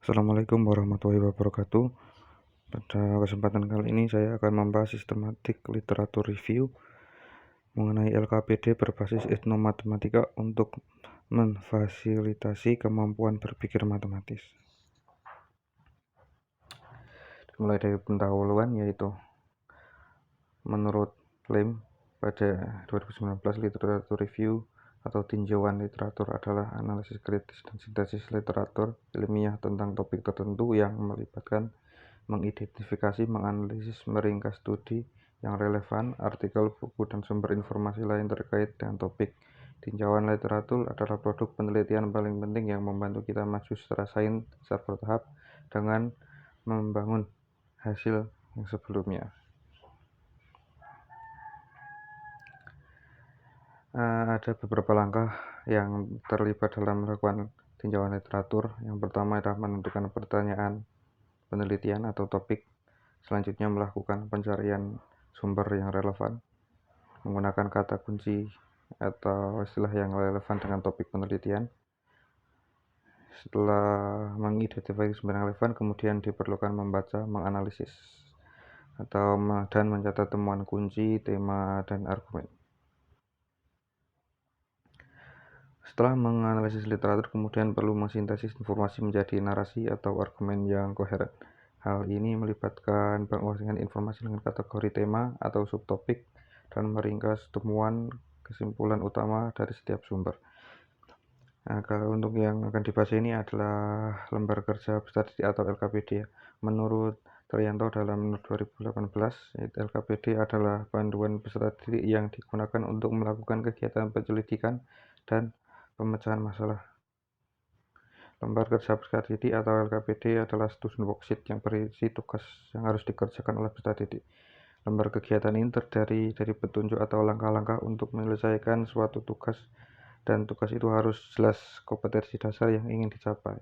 Assalamualaikum warahmatullahi wabarakatuh. Pada kesempatan kali ini saya akan membahas sistematik literatur review mengenai LKPD berbasis etnomatematika untuk memfasilitasi kemampuan berpikir matematis. Mulai dari pendahuluan, yaitu menurut Lim pada 2019 literatur review atau tinjauan literatur adalah analisis kritis dan sintesis literatur ilmiah tentang topik tertentu yang melibatkan mengidentifikasi, menganalisis, meringkas studi yang relevan, artikel, buku, dan sumber informasi lain terkait dengan topik. Tinjauan literatur adalah produk penelitian paling penting yang membantu kita maju secara sains secara bertahap dengan membangun hasil yang sebelumnya. Ada beberapa langkah yang terlibat dalam melakukan tinjauan literatur. Yang pertama adalah menentukan pertanyaan penelitian atau topik. Selanjutnya melakukan pencarian sumber yang relevan menggunakan kata kunci atau istilah yang relevan dengan topik penelitian. Setelah mengidentifikasi sumber yang relevan, kemudian diperlukan membaca, menganalisis dan mencatat temuan kunci, tema, dan argumen. Setelah menganalisis literatur, kemudian perlu mensintesis informasi menjadi narasi atau argumen yang koheren. Hal ini melibatkan penguasaan informasi dengan kategori tema atau subtopik dan meringkas temuan kesimpulan utama dari setiap sumber. Kalau untuk yang akan dibahas ini adalah lembar kerja peserta didik atau LKPD. Menurut Trianto dalam 2018, LKPD adalah panduan peserta didik yang digunakan untuk melakukan kegiatan penyelidikan dan pemecahan masalah. Lembar kerja peserta didik atau LKPD adalah susunan worksheet yang berisi tugas yang harus dikerjakan oleh peserta didik. Lembar kegiatan ini terdiri dari petunjuk atau langkah-langkah untuk menyelesaikan suatu tugas, dan tugas itu harus jelas kompetensi dasar yang ingin dicapai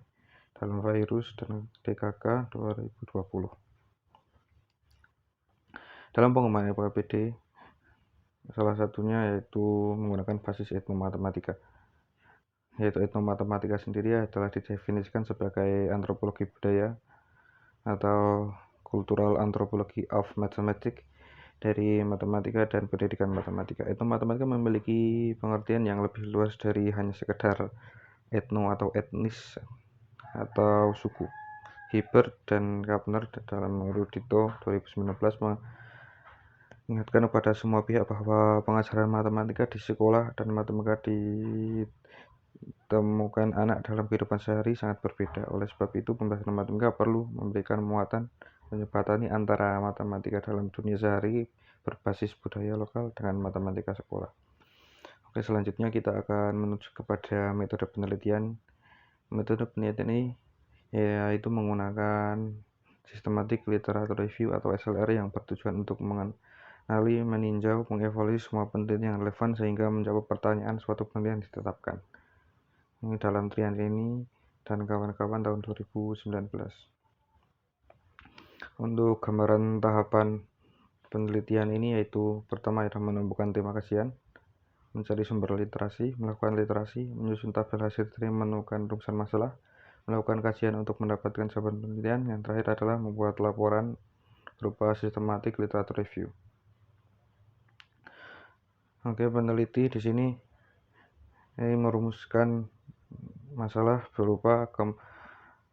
dalam virus dan DKK 2020. Dalam pengembangan LKPD, salah satunya yaitu menggunakan basis etnomatematika. Yaitu etnomatematika sendiri adalah didefinisikan sebagai antropologi budaya atau cultural anthropology of mathematics dari matematika dan pendidikan matematika. Etnomatematika memiliki pengertian yang lebih luas dari hanya sekedar etno atau etnis atau suku. Hibbert dan Kapner dalam Erudito 2019 mengingatkan kepada semua pihak bahwa pengajaran matematika di sekolah dan matematika ditemukan anak dalam kehidupan sehari sangat berbeda. Oleh sebab itu, pembelajaran matematika perlu memberikan muatan menjembatani antara matematika dalam dunia sehari berbasis budaya lokal dengan matematika sekolah. Oke, selanjutnya kita akan menuju kepada metode penelitian. Metode penelitian ini yaitu menggunakan sistematik literatur review atau SLR yang bertujuan untuk mengenali, meninjau, mengevaluasi semua penelitian yang relevan sehingga menjawab pertanyaan suatu penelitian ditetapkan. Ini dalam Trianto ini dan kawan-kawan tahun 2019. Untuk gambaran tahapan penelitian ini yaitu pertama adalah menemukan tema kajian, mencari sumber literasi, melakukan literasi, menyusun tabel hasil dari menemukan rumusan masalah, melakukan kajian untuk mendapatkan jawaban penelitian. Yang terakhir adalah membuat laporan berupa sistematik literatur review. Oke, peneliti di sini merumuskan masalah berupa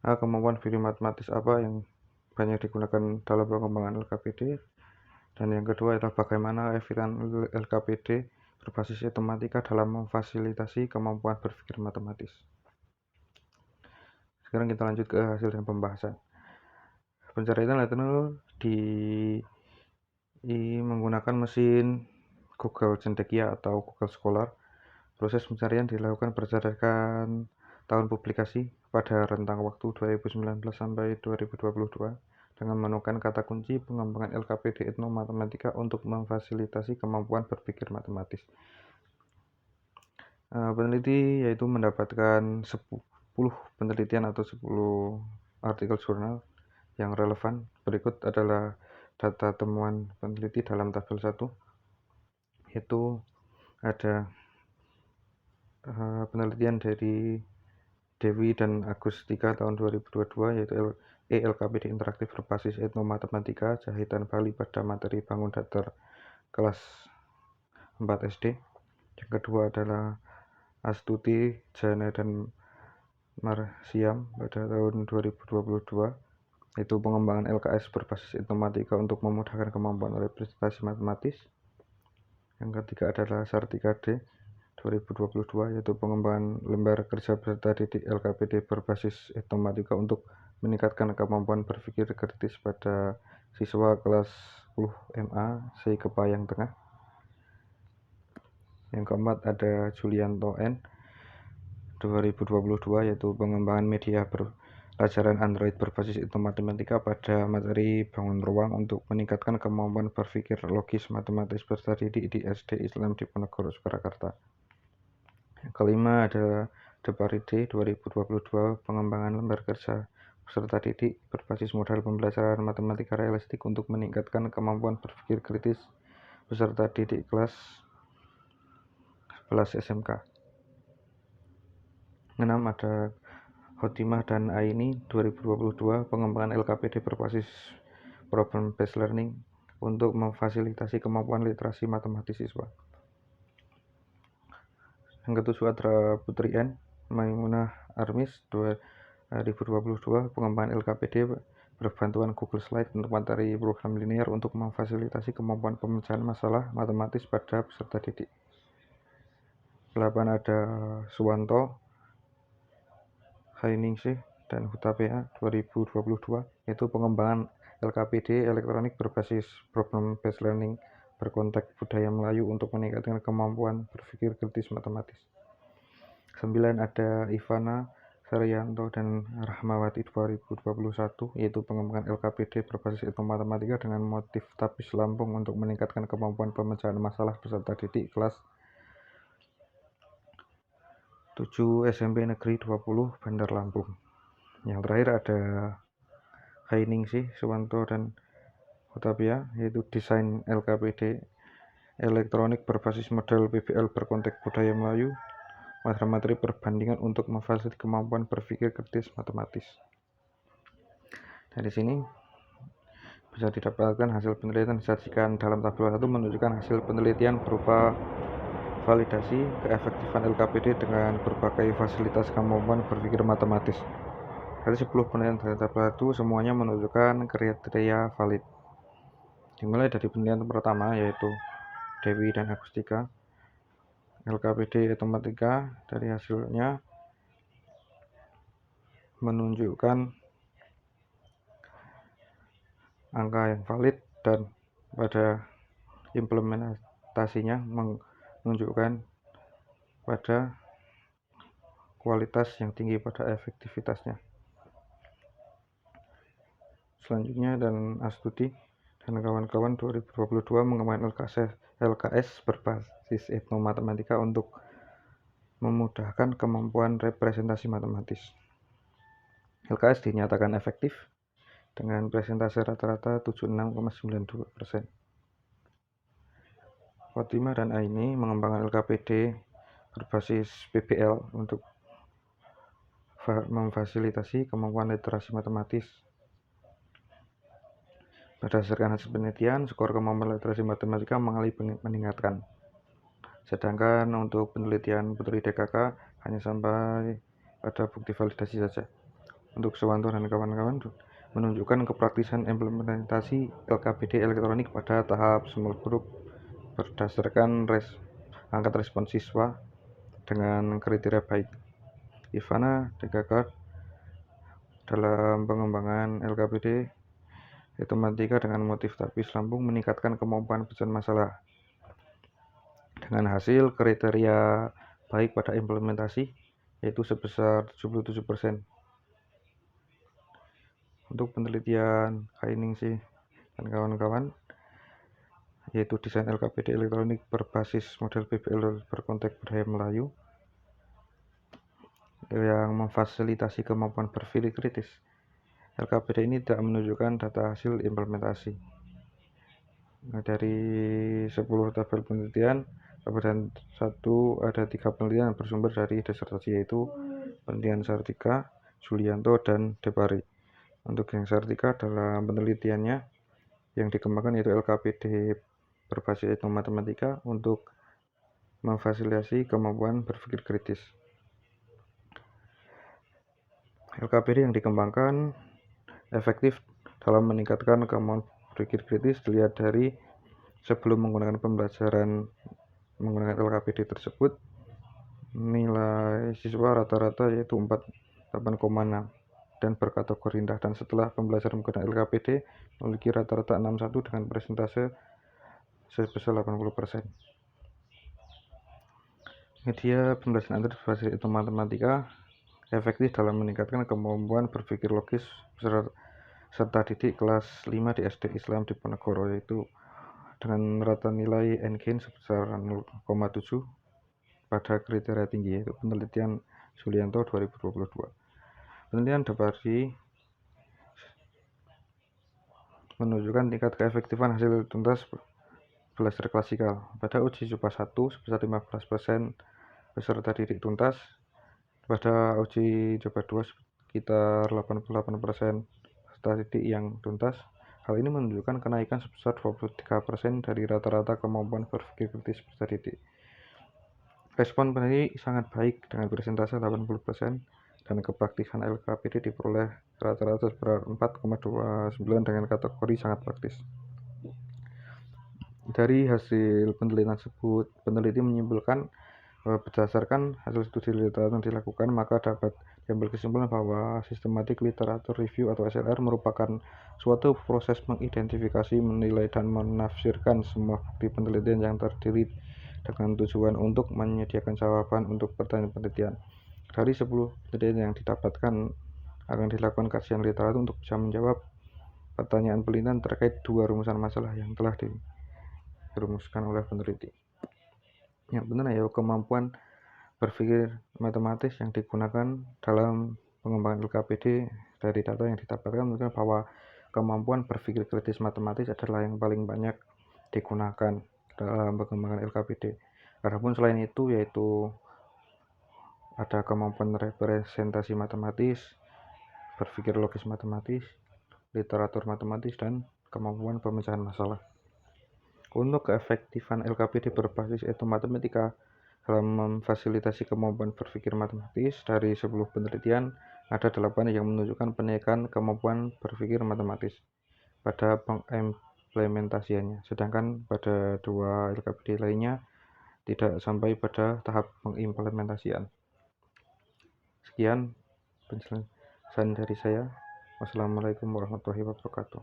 kemampuan fikih matematis apa yang banyak digunakan dalam pengembangan LKPD, dan yang kedua adalah bagaimana efektivitas LKPD berbasis matematika dalam memfasilitasi kemampuan berpikir matematis. Sekarang kita lanjut ke hasil dan pembahasan. Pencarian literatur menggunakan mesin Google Cendekia atau Google Scholar. Proses pencarian dilakukan berdasarkan tahun publikasi pada rentang waktu 2019 sampai 2022 dengan menemukan kata kunci pengembangan LKPD etnomatematika untuk memfasilitasi kemampuan berpikir matematis. Peneliti yaitu mendapatkan 10 penelitian atau 10 artikel jurnal yang relevan. Berikut adalah data temuan peneliti dalam tabel 1, yaitu ada penelitian dari Dewi dan Agustika tahun 2022, yaitu LKPD interaktif berbasis etnomatematika jahitan Bali pada materi bangun datar kelas 4 SD. Yang kedua adalah Astuti, Jana, dan Marsiam pada tahun 2022, yaitu pengembangan LKS berbasis etnomatika untuk memudahkan kemampuan representasi matematis. Yang ketiga adalah Sartika D 2022, yaitu pengembangan lembar kerja peserta didik LKPD berbasis etnomatika untuk meningkatkan kemampuan berpikir kritis pada siswa kelas 10 MA C Kepayang Tengah. Yang keempat ada Julianto N 2022, yaitu pengembangan media pelajaran Android berbasis etnomatematika pada materi bangun ruang untuk meningkatkan kemampuan berpikir logis matematis peserta didik di SD Islam Diponegoro Surakarta. Yang kelima adalah Deparide 2022, pengembangan lembar kerja peserta didik berbasis modal pembelajaran matematika realistik untuk meningkatkan kemampuan berpikir kritis peserta didik kelas 11 SMK. 6 ada Khotimah dan Aini 2022, pengembangan LKPD berbasis problem based learning untuk memfasilitasi kemampuan literasi matematis siswa. Yang ketujuh ada Putri N Maimunah Armis 2022, pengembangan LKPD berbantuan Google Slide untuk materi program linear untuk memfasilitasi kemampuan pemecahan masalah matematis pada peserta didik. 8 ada Suwanto, Hainingsih, dan Hutapea 2022, yaitu pengembangan LKPD elektronik berbasis problem based learning berkonteks budaya Melayu untuk meningkatkan kemampuan berpikir kritis matematis. 9 ada Ivana Saryanto dan Rahmawati 2021, yaitu pengembangan LKPD berbasis etnomatematika dengan motif tapis Lampung untuk meningkatkan kemampuan pemecahan masalah peserta didik kelas 7 SMP Negeri 20 Bandar Lampung. Yang terakhir ada Hainingsih, Suwanto, dan Hutapea, yaitu desain LKPD elektronik berbasis model PBL berkonteks budaya Melayu, materi perbandingan untuk memfasilitasi kemampuan berpikir kritis matematis. Dari sini bisa didapatkan hasil penelitian disajikan dalam tabel 1 menunjukkan hasil penelitian berupa validasi keefektifan LKPD dengan berbagai fasilitas kemampuan berpikir matematis. Dari 10 penelitian dari tabel 1 semuanya menunjukkan kriteria valid. Dimulai dari penelitian pertama, yaitu Dewi dan Agustika, LKPD etnomatematika, dari hasilnya menunjukkan angka yang valid dan pada implementasinya menunjukkan pada kualitas yang tinggi pada efektivitasnya. Selanjutnya dan Astuti dan kawan-kawan 2022 mengembangkan LKS berbasis etnomatematika untuk memudahkan kemampuan representasi matematis. LKS dinyatakan efektif dengan presentase rata-rata 76,92%. Khotimah dan Aini mengembangkan LKPD berbasis PBL untuk memfasilitasi kemampuan literasi matematis. Berdasarkan hasil penelitian, skor kemampuan literasi matematika mengalami meningkatkan. Sedangkan untuk penelitian Putri DKK hanya sampai pada bukti validasi saja. Untuk Suwanto dan kawan-kawan menunjukkan kepraktisan implementasi LKPD elektronik pada tahap small group berdasarkan angkat respon siswa dengan kriteria baik. Ivana DKK dalam pengembangan LKPD etnomatematika dengan motif tapis Lampung meningkatkan kemampuan pecahan masalah dengan hasil kriteria baik pada implementasi, yaitu sebesar 77%. Untuk penelitian Hainingsih dan kawan-kawan, yaitu desain LKPD elektronik berbasis model PBL berkonteks budaya Melayu yang memfasilitasi kemampuan berpikir kritis. LKPD ini tidak menunjukkan data hasil implementasi. Dari 10 tabel penelitian, tabel 1 ada 3 penelitian bersumber dari disertasi, yaitu penelitian Sartika, Julianto, dan Depari. Untuk yang Sartika dalam penelitiannya yang dikembangkan yaitu LKPD berbasis etnomatematika untuk memfasilitasi kemampuan berpikir kritis. LKPD yang dikembangkan efektif dalam meningkatkan kemampuan berpikir kritis dilihat dari sebelum menggunakan pembelajaran menggunakan LKPD tersebut, nilai siswa rata-rata yaitu 8,6 dan berkategori rendah, dan setelah pembelajaran menggunakan LKPD memiliki rata-rata 61 dengan persentase sebesar 80%. Media pembelajaran berbasis itu matematika efektif dalam meningkatkan kemampuan berpikir logis serta didik kelas 5 di SD Islam Diponegoro, yaitu dengan rata nilai NGAIN sebesar 0,7 pada kriteria tinggi, yaitu penelitian Julianto 2022. Penelitian Depari menunjukkan tingkat keefektifan hasil tuntas belajar klasikal. Pada uji coba 1 sebesar 15% peserta didik tuntas, pada uji coba 2 sekitar 88% peserta didik yang tuntas. Hal ini menunjukkan kenaikan sebesar 23% dari rata-rata kemampuan berpikir kritis peserta didik. Respon peneliti sangat baik dengan persentase 80%, dan kepraktisan LKPD diperoleh rata-rata sekitar 4,29 dengan kategori sangat praktis. Dari hasil penelitian tersebut, peneliti menyimpulkan bahwa berdasarkan hasil studi literatur yang dilakukan, maka dapat diambil kesimpulan bahwa systematic literature review atau SLR merupakan suatu proses mengidentifikasi, menilai, dan menafsirkan semua bukti penelitian yang terdiri dengan tujuan untuk menyediakan jawaban untuk pertanyaan penelitian. Dari 10 penelitian yang didapatkan, akan dilakukan kajian literatur untuk bisa menjawab pertanyaan penelitian terkait 2 rumusan masalah yang telah dirumuskan oleh peneliti. Yang benar ya, kemampuan berpikir matematis yang digunakan dalam pengembangan LKPD dari data yang didapatkan menunjukkan bahwa kemampuan berpikir kritis matematis adalah yang paling banyak digunakan dalam pengembangan LKPD. Adapun selain itu yaitu ada kemampuan representasi matematis, berpikir logis matematis, literatur matematis, dan kemampuan pemecahan masalah. Untuk keefektifan LKPD berbasis etnomatematika dalam memfasilitasi kemampuan berpikir matematis, dari 10 penelitian ada 8 yang menunjukkan peningkatan kemampuan berpikir matematis pada pengimplementasiannya, sedangkan pada 2 LKPD lainnya tidak sampai pada tahap pengimplementasian. Sekian penjelasan dari saya. Wassalamualaikum warahmatullahi wabarakatuh.